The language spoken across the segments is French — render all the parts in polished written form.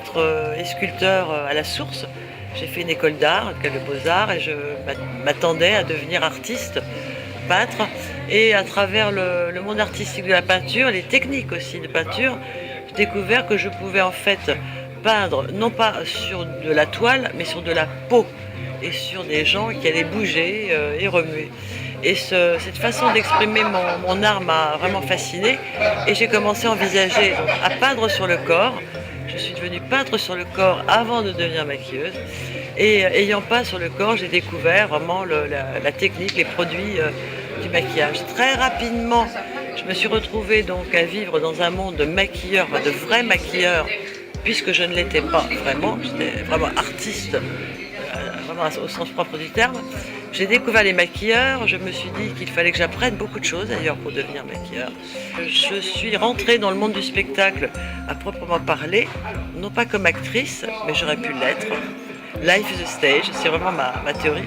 peintre et sculpteur à la source. J'ai fait une école d'art, une école de beaux-arts, et je m'attendais à devenir artiste, peintre. Et à travers le monde artistique de la peinture, les techniques aussi de peinture, j'ai découvert que je pouvais en fait peindre, non pas sur de la toile, mais sur de la peau, et sur des gens qui allaient bouger et remuer. Et cette façon d'exprimer mon art m'a vraiment fascinée, et j'ai commencé à envisager à peindre sur le corps. Je suis devenue peintre sur le corps avant de devenir maquilleuse. Et ayant peint sur le corps, j'ai découvert vraiment la technique, les produits du maquillage. Très rapidement, je me suis retrouvée donc à vivre dans un monde de maquilleurs, de vrais maquilleurs, puisque je ne l'étais pas vraiment. J'étais vraiment artiste, vraiment au sens propre du terme. J'ai découvert les maquilleurs, je me suis dit qu'il fallait que j'apprenne beaucoup de choses d'ailleurs pour devenir maquilleur. Je suis rentrée dans le monde du spectacle à proprement parler, non pas comme actrice, mais j'aurais pu l'être. Life is a stage, c'est vraiment ma théorie.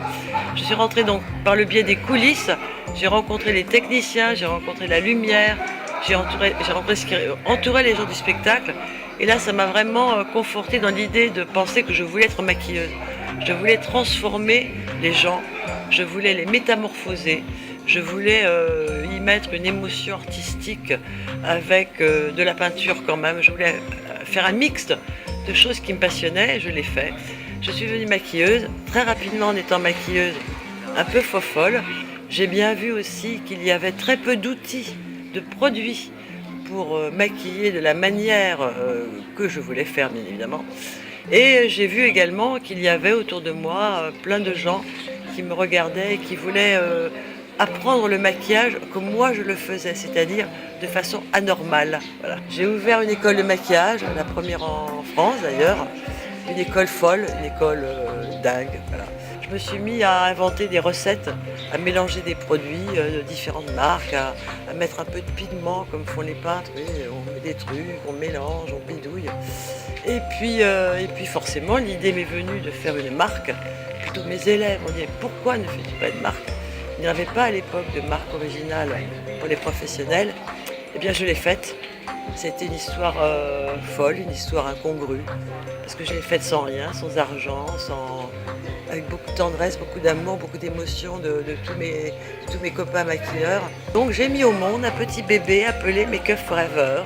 Je suis rentrée donc par le biais des coulisses, j'ai rencontré les techniciens, j'ai rencontré la lumière, j'ai rencontré ce qui entourait les gens du spectacle. Et là, ça m'a vraiment confortée dans l'idée de penser que je voulais être maquilleuse. Je voulais transformer les gens, je voulais les métamorphoser, je voulais y mettre une émotion artistique avec de la peinture quand même. Je voulais faire un mixte de choses qui me passionnaient, et je l'ai fait. Je suis devenue maquilleuse, très rapidement en étant maquilleuse, un peu fofolle. J'ai bien vu aussi qu'il y avait très peu d'outils, de produits pour maquiller de la manière que je voulais faire, bien évidemment. Et j'ai vu également qu'il y avait autour de moi plein de gens qui me regardaient et qui voulaient apprendre le maquillage comme moi je le faisais, c'est-à-dire de façon anormale. Voilà. J'ai ouvert une école de maquillage, la première en France d'ailleurs, une école folle, une école dingue. Voilà. Je me suis mis à inventer des recettes, à mélanger des produits de différentes marques, à mettre un peu de pigment comme font les peintres. Oui, on met des trucs, on mélange, on bidouille. Et puis forcément, l'idée m'est venue de faire une marque. Plutôt mes élèves ont dit pourquoi ne fais-tu pas une marque? Il n'y avait pas à l'époque de marque originale pour les professionnels. Eh bien, je l'ai faite. C'était une histoire folle, une histoire incongrue, parce que je l'ai faite sans rien, sans argent, avec beaucoup de tendresse, beaucoup d'amour, beaucoup d'émotion de tous mes copains maquilleurs. Donc j'ai mis au monde un petit bébé appelé Make Up Forever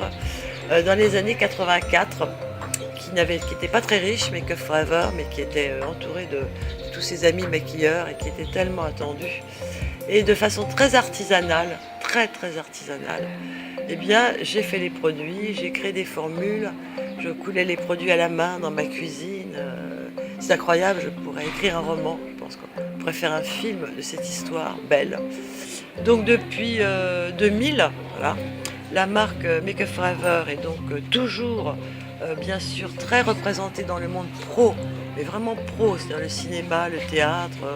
dans les années 84, qui n'était pas très riche, Make Up Forever, mais qui était entouré de tous ses amis maquilleurs et qui était tellement attendu. Et de façon très artisanale, très artisanale, eh bien, j'ai fait les produits, j'ai créé des formules, je coulais les produits à la main dans ma cuisine. C'est incroyable, je pourrais écrire un roman, je pense qu'on pourrait faire un film de cette histoire belle. Donc depuis 2000, voilà, la marque Make Up Forever est donc toujours, bien sûr, très représentée dans le monde pro, mais vraiment pro, c'est-à-dire le cinéma, le théâtre,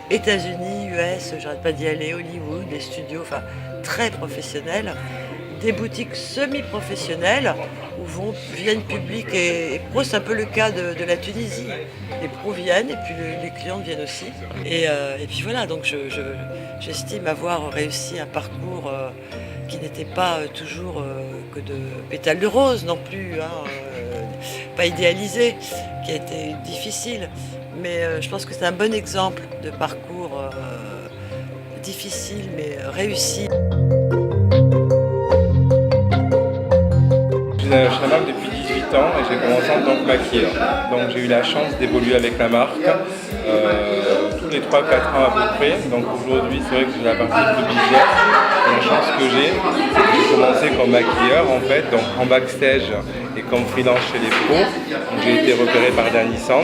États-Unis, US, j'arrête pas d'y aller, Hollywood, des studios, enfin très professionnels, des boutiques semi-professionnelles où viennent public et pro, c'est un peu le cas de la Tunisie. Les pros viennent et puis les clientes viennent aussi. Et puis voilà, donc j'estime avoir réussi un parcours qui n'était pas toujours que de pétales de rose non plus, hein, pas idéalisé, qui a été difficile. Mais je pense que c'est un bon exemple de parcours difficile mais réussi. Je suis à la marque depuis 18 ans et j'ai commencé en tant que maquilleur. Donc j'ai eu la chance d'évoluer avec la marque tous les 3-4 ans à peu près. Donc aujourd'hui c'est vrai que j'ai la partie plus business. Et la chance que j'ai, c'est que j'ai commencé comme maquilleur en fait, donc en backstage et comme freelance chez les pros. Donc j'ai été repéré par Danny Sands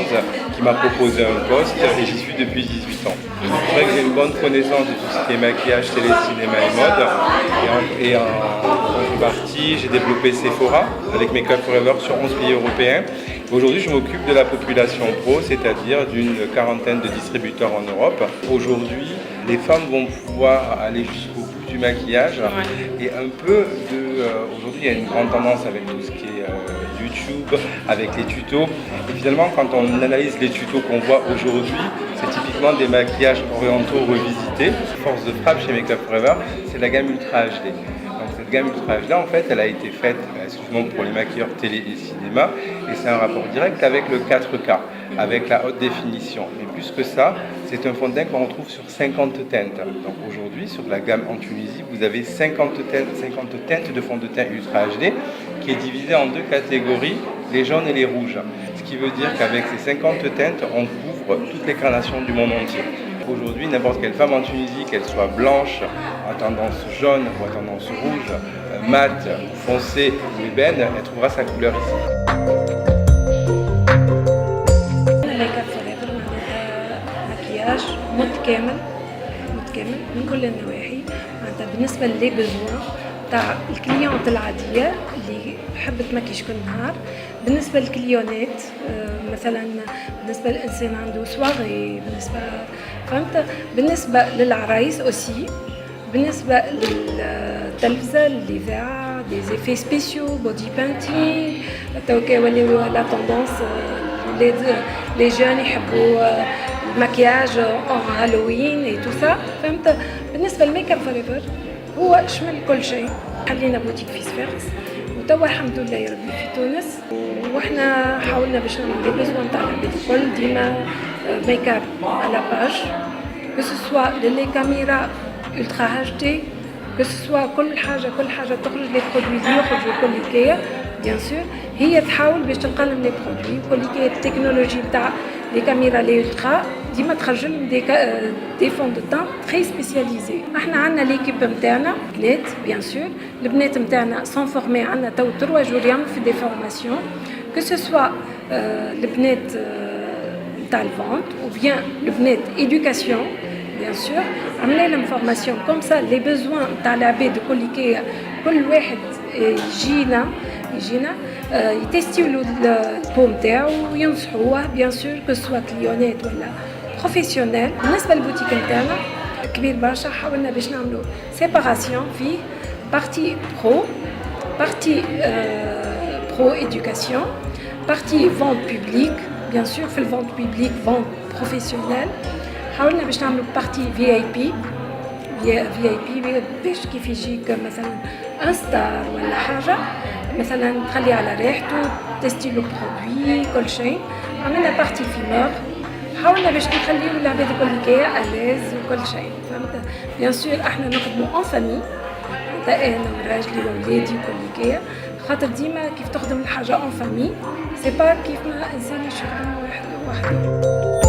qui m'a proposé un poste et j'y suis depuis 18 ans. C'est vrai que j'ai une bonne connaissance de tout ce qui est maquillage, télé, cinéma et mode. Et en contrepartie, j'ai développé Sephora avec Make Up Forever sur 11 pays européens. Aujourd'hui, je m'occupe de la population pro, c'est-à-dire d'une quarantaine de distributeurs en Europe. Aujourd'hui, les femmes vont pouvoir aller jusqu'au bout du maquillage. Ouais. Et un peu aujourd'hui, il y a une grande tendance avec tout ce qui est YouTube, avec les tutos. Et finalement, quand on analyse les tutos qu'on voit aujourd'hui, c'est typiquement des maquillages orientaux revisités. Force de frappe chez Make Up Forever, c'est la gamme Ultra HD. Donc cette gamme Ultra HD, en fait, elle a été faite exclusivement pour les maquilleurs télé et cinéma, et c'est un rapport direct avec le 4K, avec la haute définition. Mais plus que ça, c'est un fond de teint qu'on retrouve sur 50 teintes. Donc aujourd'hui, sur la gamme en Tunisie, vous avez 50 teintes de fond de teint Ultra HD qui est divisé en deux catégories, les jaunes et les rouges. Ce qui veut dire qu'avec ces 50 teintes, on couvre toutes les carnations du monde entier. Aujourd'hui, n'importe quelle femme en Tunisie, qu'elle soit blanche, à tendance jaune ou à tendance rouge, mate, foncée ou ébène, elle trouvera sa couleur ici. ميك اب فوريفر معناتها مكياج متكامل من كل النواحي معناتها بالنسبه لي بزوان تاع الكليونت العاديه اللي تحب تمكيش كل نهار. بالنسبه للكليونات مثلا بالنسبه للانسان عنده سواغي، بالنسبه فهمت، بالنسبه للعرايس اوسي، بالنسبه للتلفزه الاذاعه دي زيفي سبيسيو بودي بانتين توكا ولاو لا توندونس لي جون يحبوا المكياج اون هالوين اي تو سا فهمت. بالنسبه للميك اب فوريفر هو شمل كل شيء. حلينا بوتيك في سفيرس وتوا الحمد لله يا ربي في تونس، وإحنا حاولنا باش نعملوا لي بيزوان تاع العباد الكل ديما ميك اب على باج كو سوا لي كاميرا الترا اتش دي كو سوا كل حاجه تخرج لي برودوي اللي يخرجوا كل حكايه بيان سور هي تحاول باش تلقى لهم لي برودوي كل حكايه التكنولوجي تاع لي كاميرا لي الترا ديما تخرج لهم دي فون دو تان تري سبيسياليزي. احنا عندنا ليكيب نتاعنا بنات بيان سور، البنات نتاعنا سون فورمي، عندنا تو 3 جور يعملوا في دي فورماسيون كو سوا البنات نتاع الفونت ou bien البنات éducation bien sûr. عملنا لهم فورماسيون كوم سا لي بيزوان تاع العباد كل واحد يجينا يتيستيو له البو نتاعو وينصحوه بيان سور كو سوا كليونات ولا بروفيسيونيل. بالنسبه للبوتيك نتاعنا كبير برشا، حاولنا باش نعملوا سيباراسيون فيه بارتي برو éducation، بارتي فونت بوبليك بيان سور. في الفونت بوبليك فونت بروفيسيونيل حاولنا باش نعملوا بارتي في اي بي باش كيف يجيك مثلا ان ستار ولا حاجه مثلا تخلي على ريحته تستي لو برودوي كل شيء. عملنا بارتي فيمور، حاولنا باش نخليو العباد الكل اليز وكل شيء فهمت. بيان سور احنا نخدموا اون فامي، انا وراجلي وولادي وكل كيا، خاطر ديما كيف تخدم الحاجه اون فامي سي با كيف ما انسان يخدم وحده.